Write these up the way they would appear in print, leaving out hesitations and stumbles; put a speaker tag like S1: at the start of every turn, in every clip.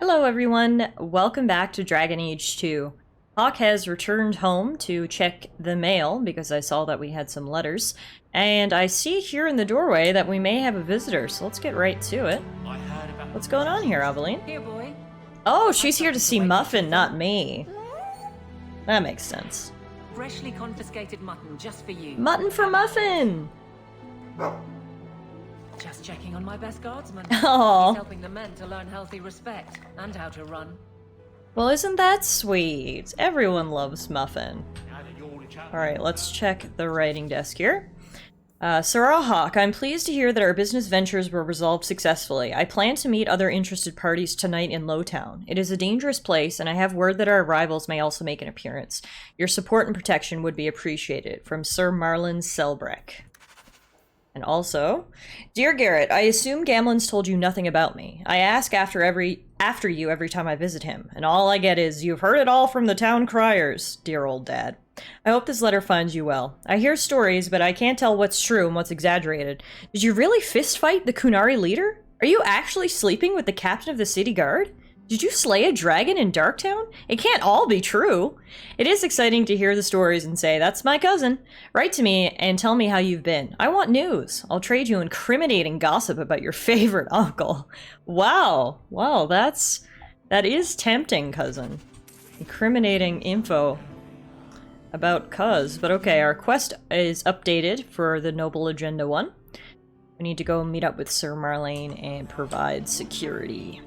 S1: Hello everyone, welcome back to Dragon Age 2. Hawk has returned home to check the mail because I saw that we had some letters, and I see here in the doorway that we may have a visitor, so let's get right to it. What's going on here, Aveline?
S2: Here, boy.
S1: Oh, she's here to see Muffin, not me. That makes sense.
S2: Freshly confiscated mutton just for you.
S1: Mutton for Muffin!
S2: Just checking on my best guardsman.
S1: Aww.
S2: He's helping the men to learn healthy respect and how to run.
S1: Well, isn't that sweet? Everyone loves Muffin. Alright, let's check the writing desk here. Sarah Hawk, I'm pleased to hear that our business ventures were resolved successfully. I plan to meet other interested parties tonight in Lowtown. It is a dangerous place, and I have word that our rivals may also make an appearance. Your support and protection would be appreciated. From Sir Marlon Selbrecht. And also, Dear Garrett, I assume Gamlen's told you nothing about me. I ask after you every time I visit him, and all I get is, you've heard it all from the town criers, dear old dad. I hope this letter finds you well. I hear stories, but I can't tell what's true and what's exaggerated. Did you really fistfight the Kunari leader? Are you actually sleeping with the captain of the city guard? Did you slay a dragon in Darktown? It can't all be true. It is exciting to hear the stories and say, that's my cousin. Write to me and tell me how you've been. I want news. I'll trade you incriminating gossip about your favorite uncle. Wow. Wow, that is tempting, cousin. Incriminating info about cuz. But okay, our quest is updated for the Noble Agenda 1. We need to go meet up with Sir Marlene and provide security.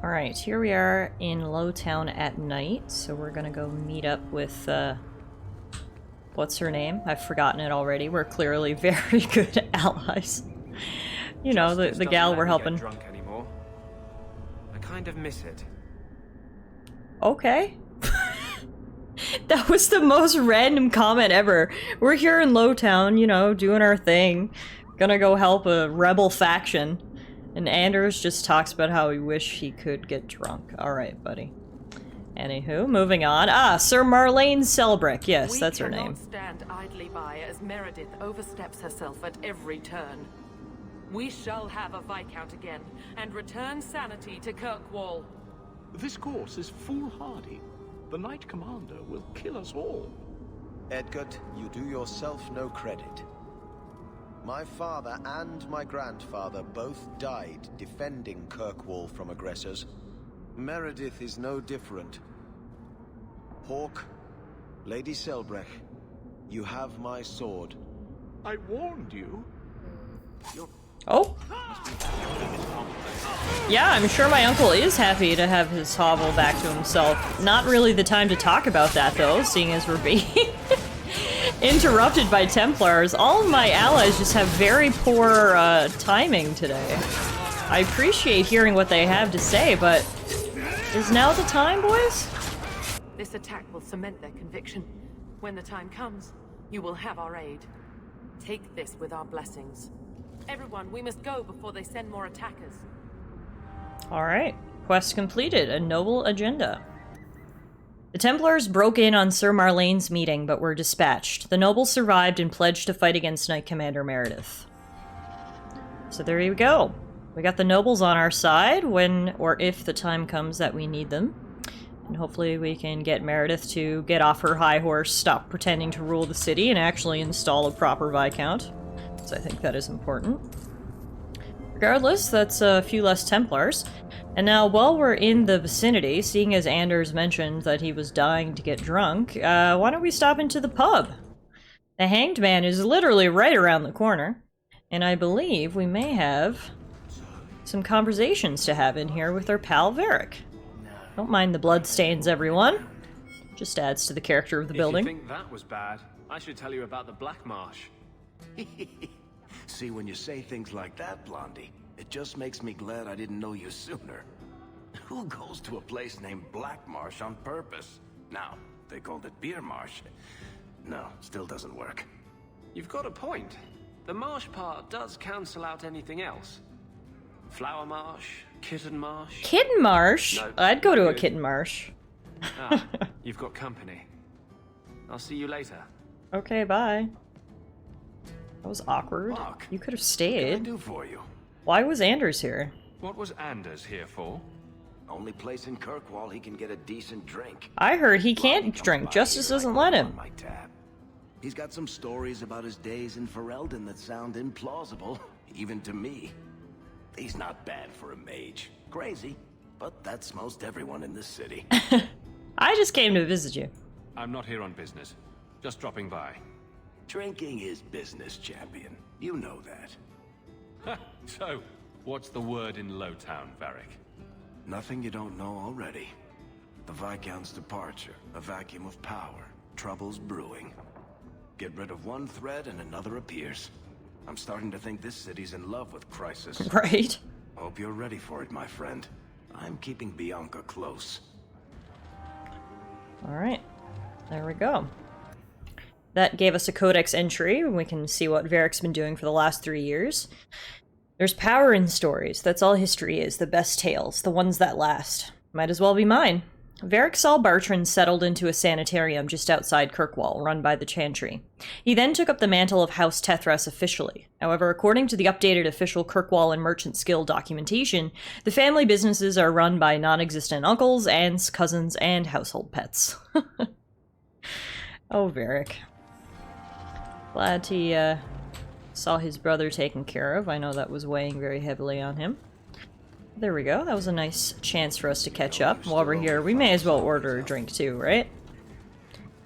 S1: Alright, here we are in Lowtown at night, so we're gonna go meet up with, what's her name? I've forgotten it already. We're clearly very good allies. You know, the gal we're helping.
S3: Drunk anymore. I kind of miss it.
S1: Okay. That was the most random comment ever. We're here in Lowtown, you know, doing our thing. Gonna go help a rebel faction. And Anders just talks about how he wish he could get drunk. Alright, buddy. Anywho, moving on. Ah, Sir Marlene Selbrecht. Yes, that's her name.
S2: We cannot stand idly by as Meredith oversteps herself at every turn. We shall have a Viscount again, and return sanity to Kirkwall.
S4: This course is foolhardy. The Knight Commander will kill us all.
S5: Edgard, you do yourself no credit. My father and my grandfather both died defending Kirkwall from aggressors. Meredith is no different. Hawk, Lady Selbrecht, you have my sword.
S4: I warned you.
S1: Oh. Yeah, I'm sure my uncle is happy to have his hovel back to himself. Not really the time to talk about that, though, seeing as we're being interrupted by Templars. All of my allies just have very poor timing today. I appreciate hearing what they have to say, but is now the time, boys?
S2: This attack will cement their conviction. When the time comes, you will have our aid. Take this with our blessings. Everyone, we must go before they send more attackers.
S1: Alright. Quest completed. A noble agenda. The Templars broke in on Sir Marlene's meeting, but were dispatched. The nobles survived and pledged to fight against Knight Commander Meredith. So there you go. We got the nobles on our side when or if the time comes that we need them. And hopefully we can get Meredith to get off her high horse, stop pretending to rule the city, and actually install a proper Viscount. So I think that is important. Regardless, that's a few less Templars. And now, while we're in the vicinity, seeing as Anders mentioned that he was dying to get drunk, why don't we stop into the pub? The Hanged Man is literally right around the corner, and I believe we may have some conversations to have in here with our pal Varric. Don't mind the bloodstains, everyone. Just adds to the character of the building.
S3: If you think that was bad, I should tell you about the Black Marsh.
S6: See, when you say things like that, Blondie, it just makes me glad I didn't know you sooner. Who goes to a place named Black Marsh on purpose? Now, they called it Beer Marsh. No, still doesn't work.
S3: You've got a point. The marsh part does cancel out anything else. Flower Marsh, Kitten Marsh.
S1: Kitten Marsh?
S3: No,
S1: I'd go to a
S3: good.
S1: Kitten Marsh.
S3: Ah, you've got company. I'll see you later.
S1: Okay, bye. That was awkward.
S6: Look,
S1: You could have
S6: what can I
S1: stayed.
S6: do for you?
S1: Why was Anders here?
S3: What was Anders here for?
S6: Only place in Kirkwall he can get a decent drink.
S1: I heard he can't drink. Justice doesn't let him.
S6: He's got some stories about his days in Ferelden that sound implausible, even to me. He's not bad for a mage. Crazy, but that's most everyone in this city.
S1: I just came to visit you.
S3: I'm not here on business. Just dropping by.
S6: Drinking is business, champion. You know that.
S3: So, what's the word in Lowtown, Varric?
S6: Nothing you don't know already. The Viscount's departure, a vacuum of power, troubles brewing. Get rid of one thread and another appears. I'm starting to think this city's in love with Crisis.
S1: Right?
S6: Hope you're ready for it, my friend. I'm keeping Bianca close.
S1: Alright. There we go. That gave us a codex entry, and we can see what Varric's been doing for the last 3 years. There's power in stories. That's all history is. The best tales. The ones that last. Might as well be mine. Varric saw Bartrand settled into a sanitarium just outside Kirkwall, run by the Chantry. He then took up the mantle of House Tethras officially. However, according to the updated official Kirkwall and Merchants Guild documentation, the family businesses are run by non-existent uncles, aunts, cousins, and household pets. Oh, Varric. Glad he saw his brother taken care of. I know that was weighing very heavily on him. There we go. That was a nice chance for us to catch up. While we're here, we may as well order a drink too, right?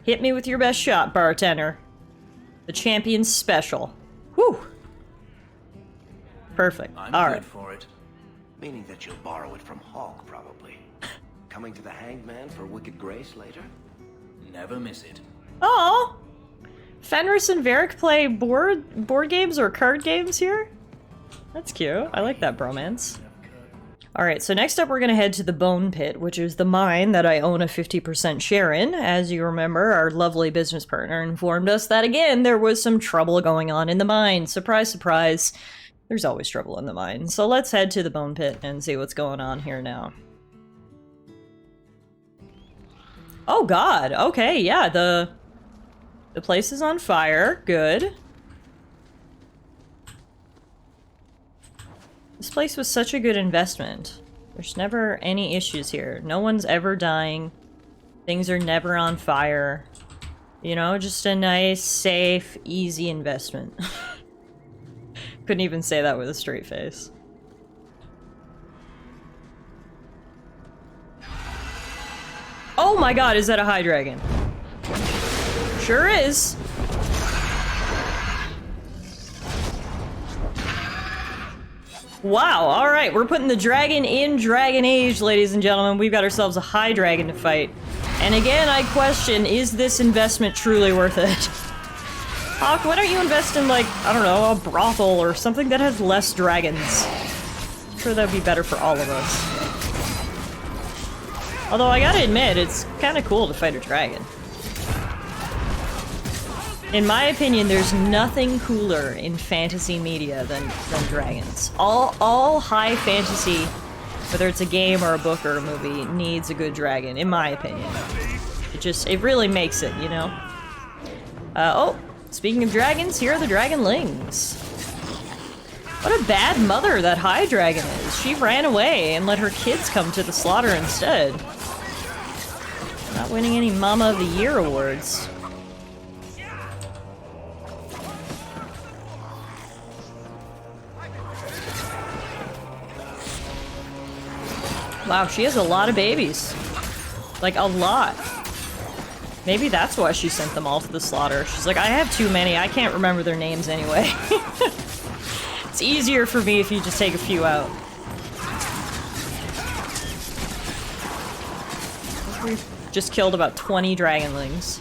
S1: Hit me with your best shot, bartender. The champion's special. Whew! Perfect.
S6: I'm
S1: All
S6: good
S1: right.
S6: for it. Meaning that you'll borrow it from Hawk, probably. Coming to the Hanged Man for Wicked Grace later? Never miss it.
S1: Oh! Fenris and Varric play board games or card games here? That's cute. I like that bromance. Alright, so next up we're gonna head to the Bone Pit, which is the mine that I own a 50% share in. As you remember, our lovely business partner informed us that, again, there was some trouble going on in the mine. Surprise, surprise. There's always trouble in the mine. So let's head to the Bone Pit and see what's going on here now. Oh god, okay, yeah, the place is on fire. Good. This place was such a good investment. There's never any issues here. No one's ever dying. Things are never on fire. You know, just a nice, safe, easy investment. Couldn't even say that with a straight face. Oh my god, is that a high dragon? Sure is. Wow, alright, we're putting the dragon in Dragon Age, ladies and gentlemen. We've got ourselves a high dragon to fight. And again, I question, is this investment truly worth it? Hawk, why don't you invest in, like, I don't know, a brothel or something that has less dragons? I'm sure that would be better for all of us. Although, I gotta admit, it's kinda cool to fight a dragon. In my opinion, there's nothing cooler in fantasy media than dragons. All high fantasy, whether it's a game or a book or a movie, needs a good dragon, in my opinion. It really makes it, you know? Oh, speaking of dragons, here are the dragonlings. What a bad mother that high dragon is. She ran away and let her kids come to the slaughter instead. Not winning any Mama of the Year awards. Wow, she has a lot of babies. Like, a lot. Maybe that's why she sent them all to the slaughter. She's like, I have too many, I can't remember their names anyway. It's easier for me if you just take a few out. We've just killed about 20 dragonlings.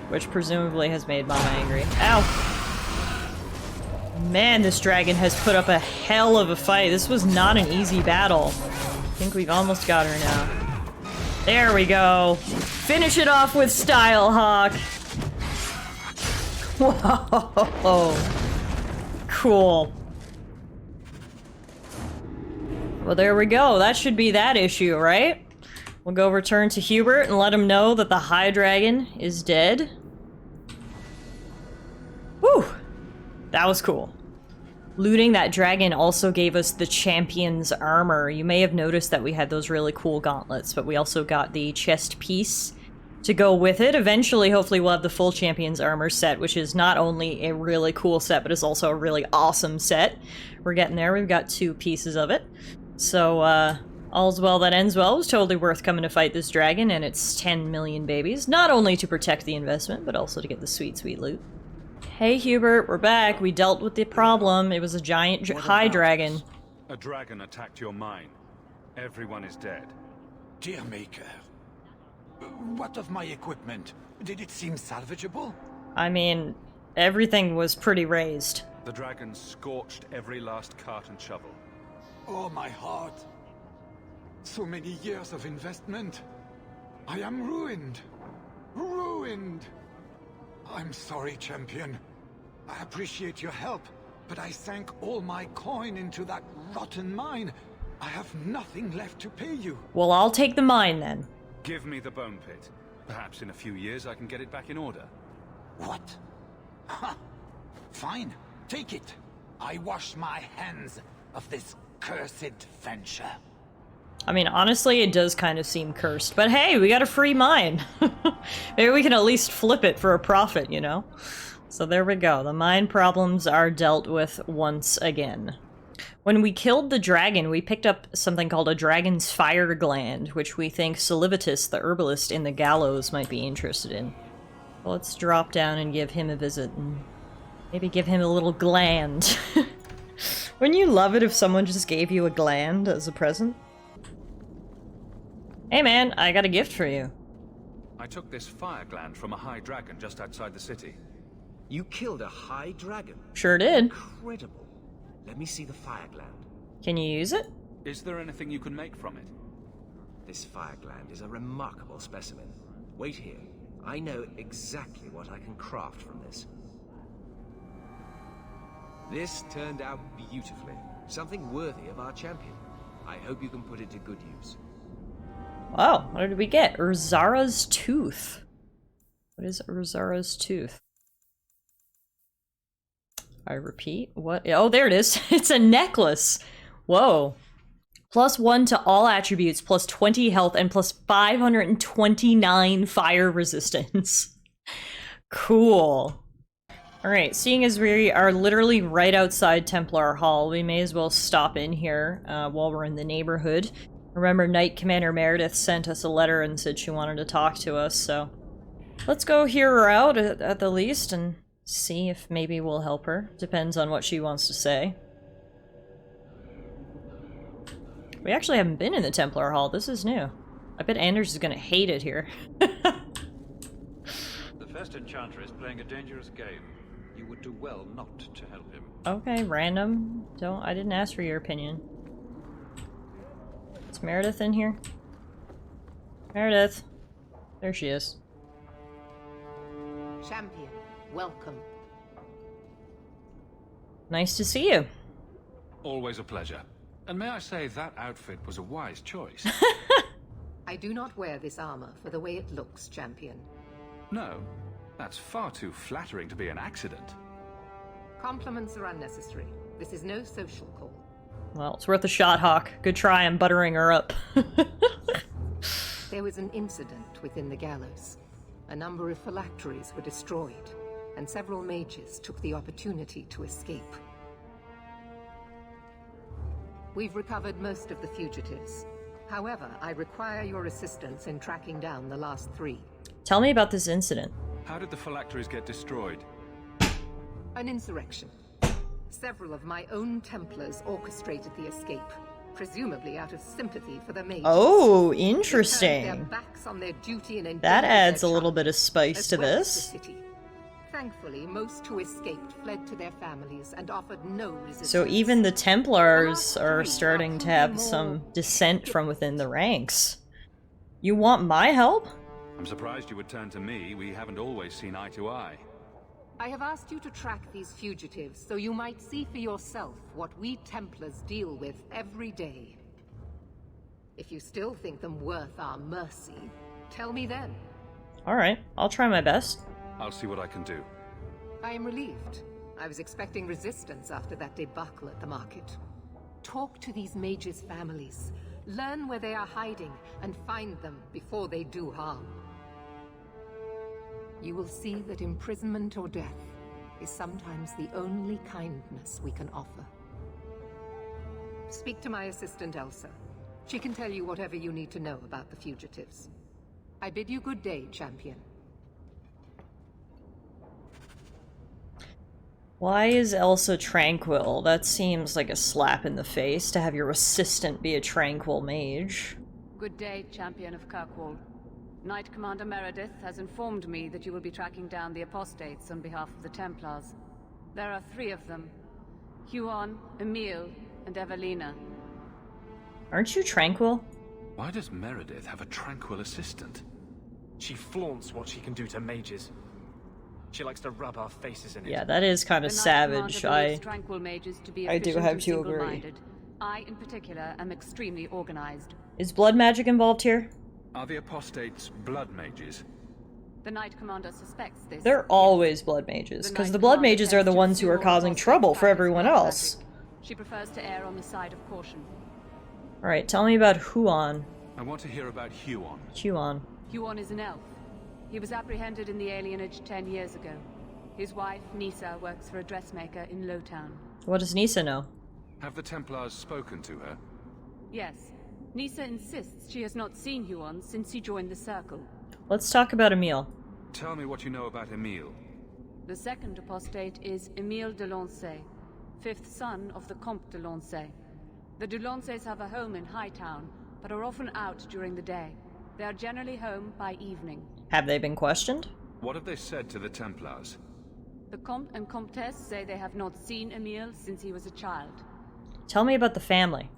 S1: Which presumably has made Mama angry. Ow! Man, this dragon has put up a hell of a fight. This was not an easy battle. I think we've almost got her now. There we go. Finish it off with style, Hawk. Whoa. Cool. Well, there we go. That should be that issue, right? We'll go return to Hubert and let him know that the High Dragon is dead. Whew. That was cool. looting that dragon also gave us the champion's armor. You may have noticed that we had those really cool gauntlets, but we also got the chest piece to go with it. Eventually, hopefully, we'll have the full champion's armor set, which is not only a really cool set, but is also a really awesome set. We're getting there. We've got 2 pieces of it. So, all's well that ends well. It was totally worth coming to fight this dragon and its 10 million babies. Not only to protect the investment, but also to get the sweet, sweet loot. Hey, Hubert, we're back. We dealt with the problem. It was a giant high dragon.
S7: A dragon attacked your mine. Everyone is dead.
S8: Dear Maker, what of my equipment? Did it seem salvageable?
S1: I mean, everything was pretty raised.
S7: The dragon scorched every last cart and shovel.
S8: Oh, my heart. So many years of investment. I am ruined. Ruined. I'm sorry, champion. I appreciate your help, but I sank all my coin into that rotten mine. I have nothing left to pay you.
S1: Well, I'll take the mine then.
S7: Give me the bone pit. Perhaps in a few years I can get it back in order.
S8: What? Ha! Fine, take it. I wash my hands of this cursed venture.
S1: I mean, honestly, it does kind of seem cursed, but hey, we got a free mine. Maybe we can at least flip it for a profit, you know? So there we go. The mine problems are dealt with once again. When we killed the dragon, we picked up something called a dragon's fire gland, which we think Solivitus, the herbalist in the gallows, might be interested in. Well, let's drop down and give him a visit, and maybe give him a little gland. Wouldn't you love it if someone just gave you a gland as a present? Hey man, I got a gift for you.
S7: I took this fire gland from a high dragon just outside the city.
S9: You killed a high dragon?
S1: Sure did.
S9: Incredible. Let me see the fire gland.
S1: Can you use it?
S7: Is there anything you can make from it?
S9: This fire gland is a remarkable specimen. Wait here. I know exactly what I can craft from this. This turned out beautifully. Something worthy of our champion. I hope you can put it to good use.
S1: Wow, what did we get? Urzara's tooth. What is Urzara's tooth? I repeat, what? Oh, there it is. It's a necklace. Whoa. +1 to all attributes, +20 health, and +529 fire resistance. Cool. Alright, seeing as we are literally right outside Templar Hall, we may as well stop in here while we're in the neighborhood. Remember, Knight Commander Meredith sent us a letter and said she wanted to talk to us, so let's go hear her out at the least and see if maybe we'll help her. Depends on what she wants to say. We actually haven't been in the Templar Hall. This is new. I bet Anders is gonna hate it here.
S10: The first enchanter is playing a dangerous game. You would do well not to help him.
S1: Okay, random. I didn't ask for your opinion. Is Meredith in here? Meredith. There she is.
S2: Champion, welcome.
S1: Nice to see you.
S7: Always a pleasure. And may I say, that outfit was a wise choice.
S2: I do not wear this armor for the way it looks, champion.
S7: No, that's far too flattering to be an accident.
S2: Compliments are unnecessary. This is no social call.
S1: Well, it's worth a shot, Hawk. Good try on buttering her up.
S2: There was an incident within the gallows. A number of phylacteries were destroyed, and several mages took the opportunity to escape. We've recovered most of the fugitives. However, I require your assistance in tracking down the last 3.
S1: Tell me about this incident.
S7: How did the phylacteries get destroyed?
S2: An insurrection. Several of my own Templars orchestrated the escape, presumably out of sympathy for the mages.
S1: Oh,
S2: They
S1: interesting.
S2: turned their backs on their duty and
S1: That
S2: endangered
S1: adds
S2: their
S1: a little
S2: charge,
S1: bit of spice
S2: as
S1: to
S2: well as
S1: this.
S2: the city. Thankfully, most who escaped fled to their families and offered no resistance.
S1: So even the Templars
S2: The last
S1: are
S2: 3
S1: starting
S2: are
S1: to have
S2: proving
S1: some
S2: more
S1: dissent from within the ranks. You want my help?
S7: I'm surprised you would turn to me. We haven't always seen eye to eye.
S2: I have asked you to track these fugitives so you might see for yourself what we Templars deal with every day. If you still think them worth our mercy, tell me then.
S1: Alright, I'll try my best.
S7: I'll see what I can do.
S2: I am relieved. I was expecting resistance after that debacle at the market. Talk to these mages' families. Learn where they are hiding, and find them before they do harm. You will see that imprisonment or death is sometimes the only kindness we can offer. Speak to my assistant, Elsa. She can tell you whatever you need to know about the fugitives. I bid you good day, champion.
S1: Why is Elsa tranquil? That seems like a slap in the face to have your assistant be a tranquil mage.
S11: Good day, champion of Kirkwall. Knight Commander Meredith has informed me that you will be tracking down the apostates on behalf of the Templars. There are 3 of them. Huon, Emile, and Evelina.
S1: Aren't you tranquil?
S7: Why does Meredith have a tranquil assistant?
S12: She flaunts what she can do to mages. She likes to rub our faces in it.
S1: Yeah, that is kind of savage.
S11: Tranquil mages to be
S1: I do have to agree.
S11: single-minded. I, in particular, am extremely organized.
S1: Is blood magic involved here?
S7: Are the apostates blood mages?
S11: The Knight Commander suspects this.
S1: They're always blood mages, because the blood mages are the ones who are causing trouble for everyone else.
S11: She prefers to err on the side of caution.
S1: Alright, tell me about Huon.
S7: I want to hear about Huon.
S1: Huon.
S11: Huon is an elf. He was apprehended in the alienage 10 years ago. His wife, Nisa, works for a dressmaker in Lowtown.
S1: What does Nisa know?
S7: Have the Templars spoken to her?
S11: Yes. Nisa insists she has not seen Huon since he joined the Circle.
S1: Let's talk about Emile.
S7: Tell me what you know about Emile.
S11: The second apostate is Emile de Lancey, 5th son of the Comte de Lancey. The de Lanceys have a home in Hightown, but are often out during the day. They are generally home by evening.
S1: Have they been questioned?
S7: What have they said to the Templars?
S11: The Comte and Comtesse say they have not seen Emile since he was a child.
S1: Tell me about the family.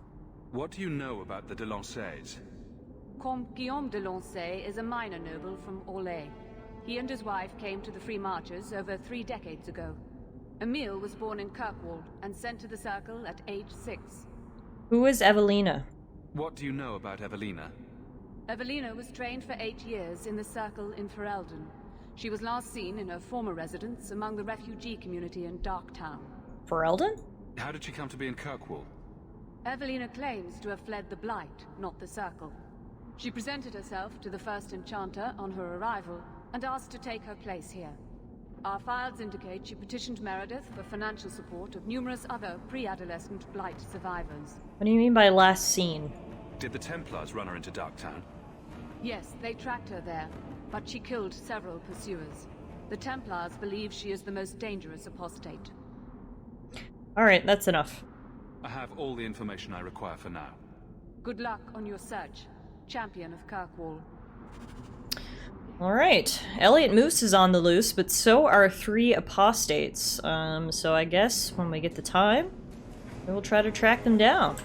S7: What do you know about the de Lanceys?
S11: Comte Guillaume de Lancey is a minor noble from Orlais. He and his wife came to the Free Marches over 3 decades ago. Emile was born in Kirkwall and sent to the Circle at age 6.
S1: Who is Evelina?
S7: What do you know about Evelina?
S11: Evelina was trained for 8 years in the Circle in Ferelden. She was last seen in her former residence among the refugee community in Darktown.
S1: Ferelden?
S7: How did she come to be in Kirkwall?
S11: Evelina claims to have fled the Blight, not the Circle. She presented herself to the first Enchanter on her arrival and asked to take her place here. Our files indicate she petitioned Meredith for financial support of numerous other pre-adolescent Blight survivors.
S1: What do you mean by last seen?
S7: Did the Templars run her into Darktown?
S11: Yes, they tracked her there, but she killed several pursuers. The Templars believe she is the most dangerous apostate.
S1: Alright, that's enough.
S7: I have all the information I require for now.
S11: Good luck on your search, champion of Kirkwall.
S1: Alright, Elliot Moose is on the loose, but so are 3 apostates. So I guess when we get the time, we'll try to track them down.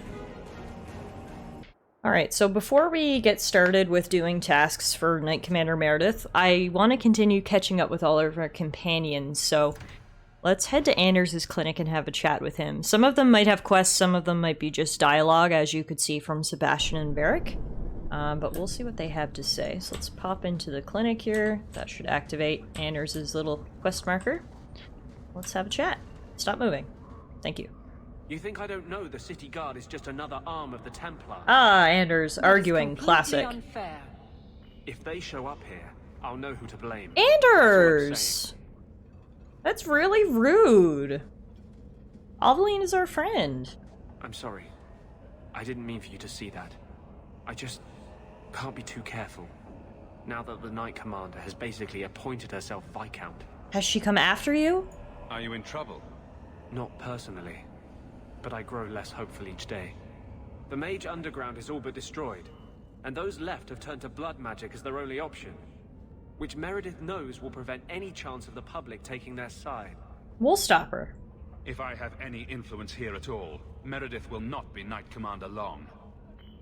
S1: Alright, so before we get started with doing tasks for Knight Commander Meredith, I want to continue catching up with all of our companions, so let's head to Anders' clinic and have a chat with him. Some of them might have quests, some of them might be just dialogue, as you could see from Sebastian and Varric. But we'll see what they have to say. So let's pop into the clinic here. That should activate Anders' little quest marker. Let's have a chat. Stop moving. Thank you.
S3: You think I don't know the city guard is just another arm of the Templar?
S1: Ah, Anders, arguing. Classic.
S3: Unfair. If they show up here, I'll know who to blame.
S1: Anders! That's really rude. Aveline is our friend.
S3: I'm sorry. I didn't mean for you to see that. I just can't be too careful. Now that the Knight Commander has basically appointed herself Viscount.
S1: Has she come after you?
S7: Are you in trouble?
S3: Not personally, but I grow less hopeful each day. The Mage Underground is all but destroyed, and those left have turned to blood magic as their only option, which Meredith knows will prevent any chance of the public taking their side.
S1: We'll stop her.
S7: If I have any influence here at all, Meredith will not be Knight Commander long.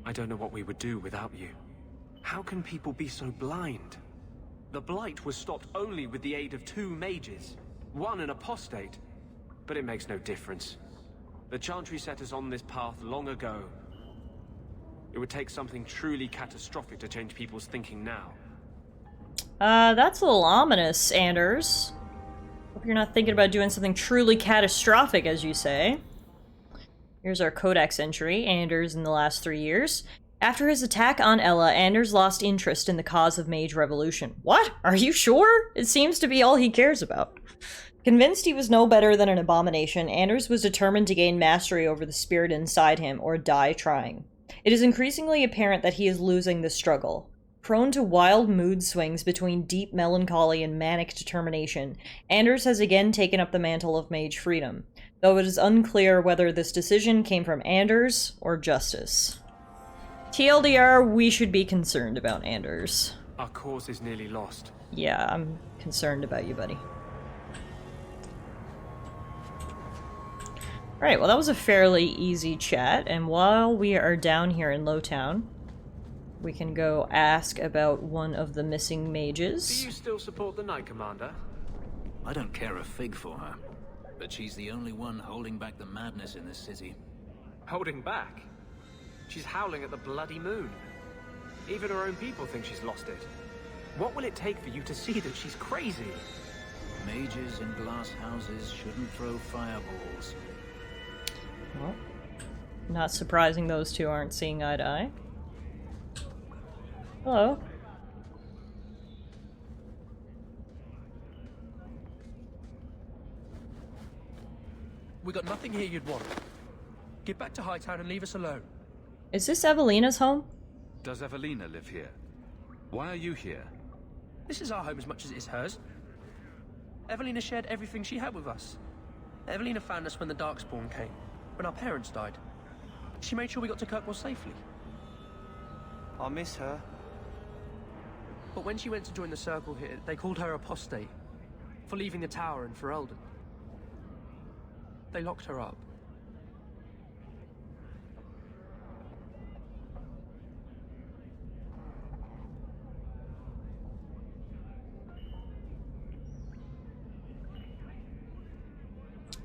S3: I don't know what we would do without you. How can people be so blind? The Blight was stopped only with the aid of 2 mages, one an apostate, but it makes no difference. The Chantry set us on this path long ago. It would take something truly catastrophic to change people's thinking now.
S1: That's a little ominous, Anders. Hope you're not thinking about doing something truly catastrophic, as you say. Here's our codex entry, Anders in the last 3 years. After his attack on Ella, Anders lost interest in the cause of Mage Revolution. What? Are you sure? It seems to be all he cares about. Convinced he was no better than an abomination, Anders was determined to gain mastery over the spirit inside him, or die trying. It is increasingly apparent that he is losing the struggle. Prone to wild mood swings between deep melancholy and manic determination, Anders has again taken up the mantle of Mage Freedom, though it is unclear whether this decision came from Anders or Justice. TLDR, we should be concerned about Anders.
S3: Our cause is nearly lost.
S1: Yeah, I'm concerned about you, buddy. Alright, well that was a fairly easy chat, and while we are down here in Lowtown, we can go ask about one of the missing mages.
S3: Do you still support the Knight Commander?
S13: I don't care a fig for her, but she's the only one holding back the madness in this city.
S3: Holding back? She's howling at the bloody moon. Even her own people think she's lost it. What will it take for you to see that she's crazy?
S13: Mages in glass houses shouldn't throw fireballs.
S1: Well, not surprising those two aren't seeing eye to eye. Hello.
S14: We got nothing here you'd want. Get back to Hightown and leave us alone.
S1: Is this Evelina's home?
S7: Does Evelina live here? Why are you here?
S14: This is our home as much as it is hers. Evelina shared everything she had with us. Evelina found us when the Darkspawn came, when our parents died. She made sure we got to Kirkwall safely.
S15: I miss her.
S14: But when she went to join the Circle here, they called her apostate for leaving the tower and for Eldon. They locked her up.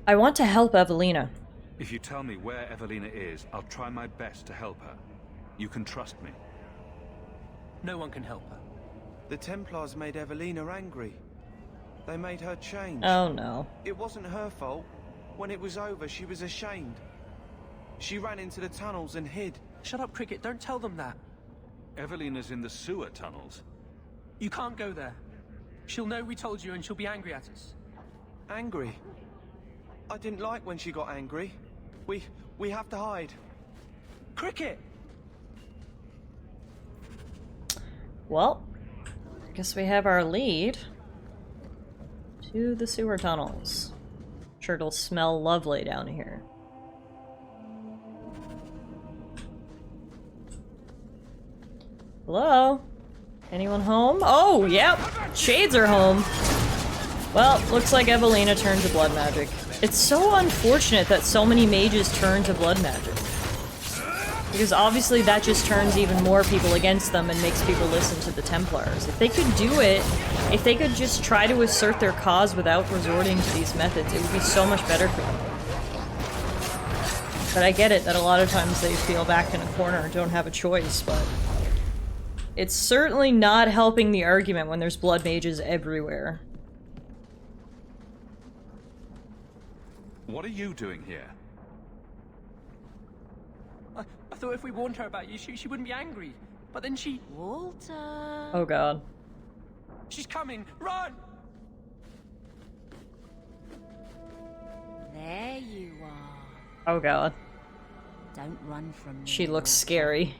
S1: I want to help Evelina.
S7: If you tell me where Evelina is, I'll try my best to help her. You can trust me.
S14: No one can help her.
S15: The Templars made Evelina angry. They made her change.
S1: Oh no.
S15: It wasn't her fault. When it was over, she was ashamed. She ran into the tunnels and hid.
S14: Shut up, Cricket. Don't tell them that.
S7: Evelina's in the sewer tunnels.
S14: You can't go there. She'll know we told you and she'll be angry at us.
S15: Angry? I didn't like when she got angry. We have to hide.
S14: Cricket!
S1: Well, I guess we have our lead to the sewer tunnels. Sure, it'll smell lovely down here. Hello? Anyone home? Oh, yep! Shades are home! Well, looks like Evelina turned to blood magic. It's so unfortunate that so many mages turn to blood magic. Because obviously that just turns even more people against them and makes people listen to the Templars. If they could do it, if they could just try to assert their cause without resorting to these methods, it would be so much better for them. But I get it that a lot of times they feel backed in a corner and don't have a choice, but it's certainly not helping the argument when there's blood mages everywhere.
S7: What are you doing here?
S14: I thought if we warned her about you, she wouldn't be angry. But then she...
S11: Walter...
S1: Oh god.
S14: She's coming! Run!
S11: There you are.
S1: Oh god.
S11: Don't run from me.
S1: She looks scary.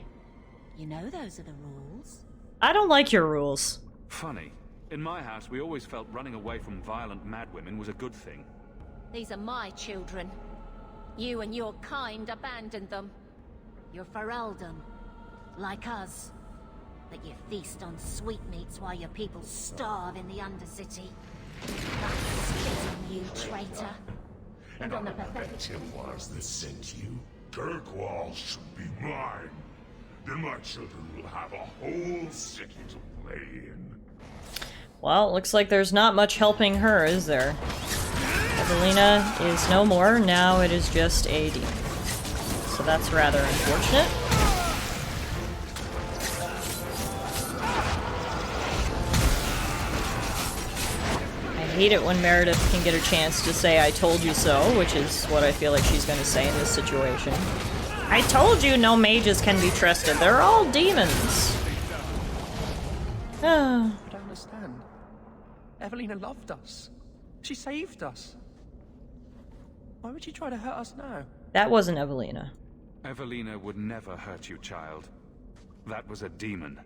S11: You know those are the rules.
S1: I don't like your rules.
S7: Funny. In my house, we always felt running away from violent madwomen was a good thing.
S16: These are my children. You and your kind abandoned them. You're Ferelden, like us. But you feast on sweetmeats while your people starve in the Undercity. That's spit on you, traitor.
S17: And on the Templars that sent you, Kirkwall should be mine. Then my children will have a whole city to play in.
S1: Well, looks like there's not much helping her, is there? Evelina is no more, now it is just a demon. So that's rather unfortunate. I hate it when Meredith can get a chance to say I told you so, which is what I feel like she's going to say in this situation. I told you no mages can be trusted. They're all demons.
S14: I don't understand. Evelina loved us. She saved us. Why would she try to hurt us now?
S1: That wasn't Evelina.
S7: Evelina would never hurt you, child. That was a demon.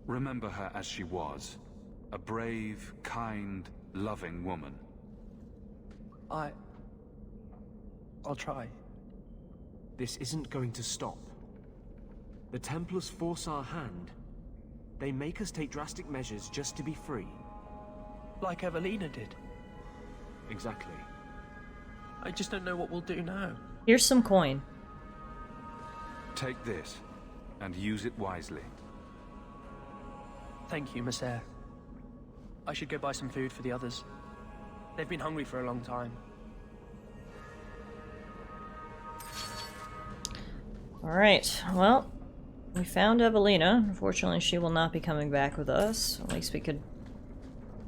S7: Remember her as she was. A brave, kind, loving woman.
S14: I'll try.
S12: This isn't going to stop. The Templars force our hand. They make us take drastic measures just to be free.
S14: Like Evelina did.
S12: Exactly.
S14: I just don't know what we'll do now.
S1: Here's some coin.
S7: Take this, and use it wisely.
S14: Thank you, Miss Eyre. I should go buy some food for the others. They've been hungry for a long time.
S1: Alright, well, we found Evelina. Unfortunately, she will not be coming back with us. At least we could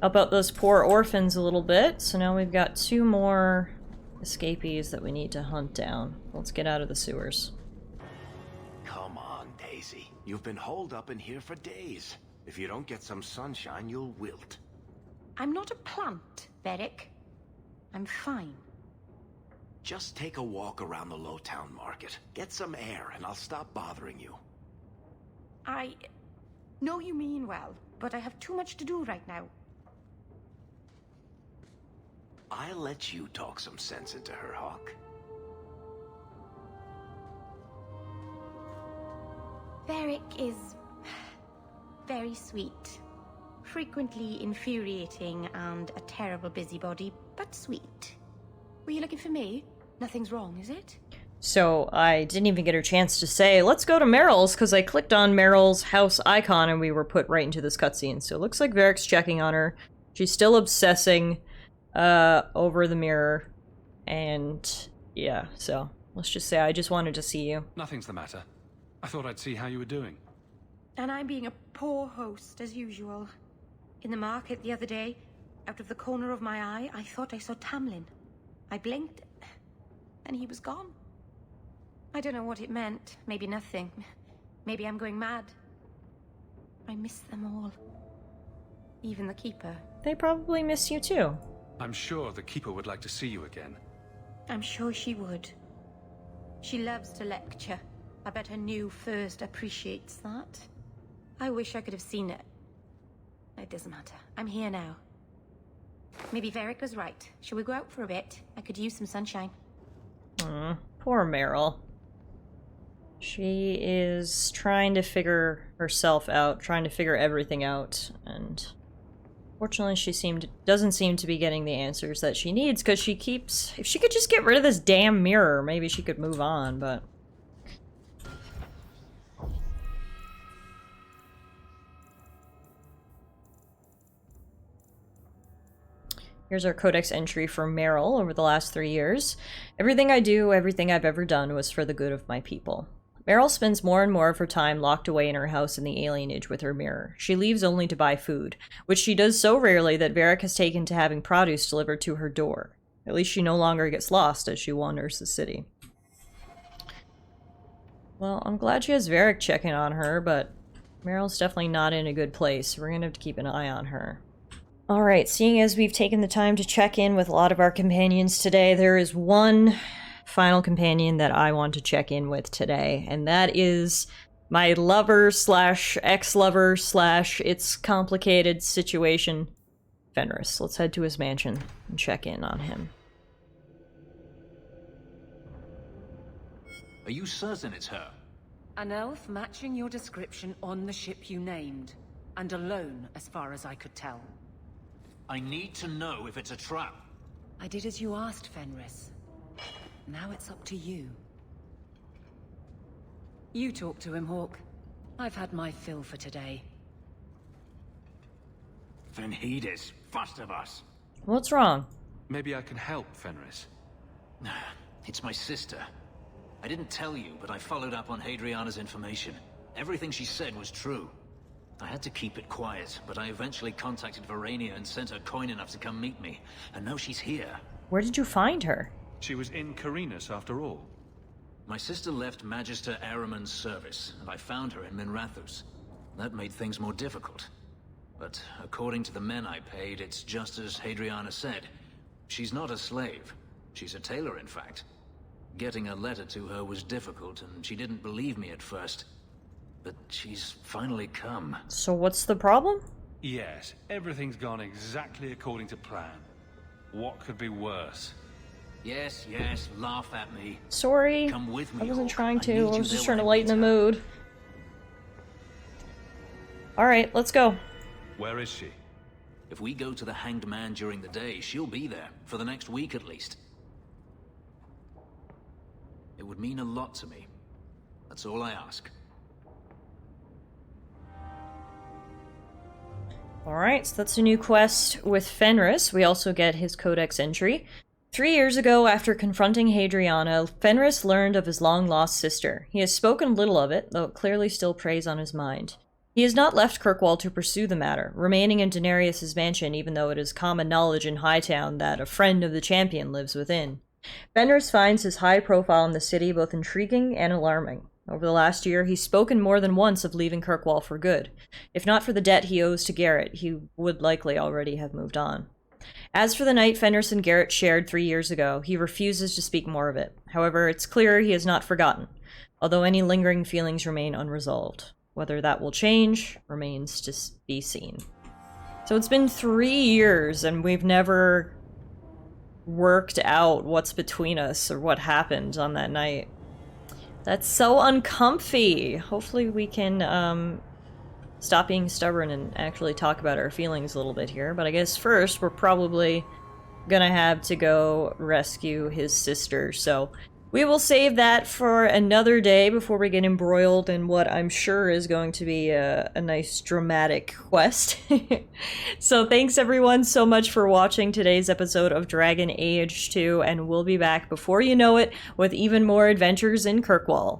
S1: help out those poor orphans a little bit. So now we've got 2 more escapees that we need to hunt down. Let's get out of the sewers.
S6: Come on, Daisy. You've been holed up in here for days. If you don't get some sunshine, you'll wilt.
S18: I'm not a plant, Varric. I'm fine.
S6: Just take a walk around the Lowtown Market. Get some air, and I'll stop bothering you.
S18: I know you mean well, but I have too much to do right now.
S6: I'll let you talk some sense into her, Hawk.
S18: Varric is very sweet. Frequently infuriating and a terrible busybody, but sweet. Were you looking for me? Nothing's wrong, is it?
S1: So I didn't even get a chance to say, let's go to Meryl's, because I clicked on Meryl's house icon and we were put right into this cutscene. So it looks like Varric's checking on her. She's still obsessing over the mirror. And yeah, so let's just say I just wanted to see you.
S7: Nothing's the matter. I thought I'd see how you were doing.
S18: And I'm being a poor host, as usual. In the market the other day, out of the corner of my eye, I thought I saw Tamlin. I blinked, and he was gone. I don't know what it meant. Maybe nothing. Maybe I'm going mad. I miss them all. Even the Keeper.
S1: They probably miss you too.
S7: I'm sure the Keeper would like to see you again.
S18: I'm sure she would. She loves to lecture. I bet her new first appreciates that. I wish I could have seen it. It doesn't matter. I'm here now. Maybe Varric was right. Shall we go out for a bit? I could use some sunshine.
S1: Poor Meryl. She is trying to figure herself out, trying to figure everything out, and fortunately she doesn't seem to be getting the answers that she needs, because she keeps... If she could just get rid of this damn mirror, maybe she could move on, but... Here's our codex entry for Meryl over the last 3 years. Everything I do, everything I've ever done was for the good of my people. Meryl spends more and more of her time locked away in her house in the alienage with her mirror. She leaves only to buy food, which she does so rarely that Varric has taken to having produce delivered to her door. At least she no longer gets lost as she wanders the city. Well, I'm glad she has Varric checking on her, but Meryl's definitely not in a good place. We're gonna have to keep an eye on her. Alright, seeing as we've taken the time to check in with a lot of our companions today, there is one final companion that I want to check in with today, and that is my lover slash ex-lover slash it's complicated situation, Fenris. Let's head to his mansion and check in on him.
S13: Are you certain it's her?
S2: An elf matching your description on the ship you named, and alone as far as I could tell.
S13: I need to know if it's a trap.
S2: I did as you asked, Fenris. Now it's up to you. You talk to him, Hawk. I've had my fill for today.
S6: Fenhidis, first of us.
S1: What's wrong?
S7: Maybe I can help, Fenris.
S13: It's my sister. I didn't tell you, but I followed up on Hadriana's information. Everything she said was true. I had to keep it quiet, but I eventually contacted Verania and sent her coin enough to come meet me. And now she's here.
S1: Where did you find her?
S7: She was in Carinus after all.
S13: My sister left Magister Araman's service, and I found her in Minrathus. That made things more difficult. But according to the men I paid, it's just as Hadriana said. She's not a slave. She's a tailor, in fact. Getting a letter to her was difficult, and she didn't believe me at first. But she's finally come.
S1: So what's the problem?
S7: Yes, everything's gone exactly according to plan. What could be worse?
S13: Yes, yes, laugh at me.
S1: Sorry.
S13: Come with me,
S1: I wasn't
S13: Hawk.
S1: trying
S13: I
S1: to.
S13: need
S1: I
S13: you
S1: was just
S13: there
S1: trying to
S13: when I
S1: lighten
S13: meet
S1: the
S13: her.
S1: mood. Alright, let's go.
S7: Where is she?
S13: If we go to the Hanged Man during the day, she'll be there, for the next week at least. It would mean a lot to me. That's all I ask.
S1: Alright, so that's a new quest with Fenris. We also get his codex entry. 3 years ago, after confronting Hadriana, Fenris learned of his long-lost sister. He has spoken little of it, though it clearly still preys on his mind. He has not left Kirkwall to pursue the matter, remaining in Daenerys' mansion even though it is common knowledge in Hightown that a friend of the champion lives within. Fenris finds his high profile in the city both intriguing and alarming. Over the last year, he's spoken more than once of leaving Kirkwall for good. If not for the debt he owes to Garrett, he would likely already have moved on. As for the night Fenris and Garrett shared 3 years ago, he refuses to speak more of it. However, it's clear he has not forgotten, although any lingering feelings remain unresolved. Whether that will change remains to be seen. So it's been 3 years and we've never worked out what's between us or what happened on that night. That's so uncomfy. Hopefully we can stop being stubborn and actually talk about our feelings a little bit here. But I guess first we're probably gonna have to go rescue his sister. So we will save that for another day before we get embroiled in what I'm sure is going to be a nice dramatic quest. So thanks everyone so much for watching today's episode of Dragon Age 2, and we'll be back before you know it with even more adventures in Kirkwall.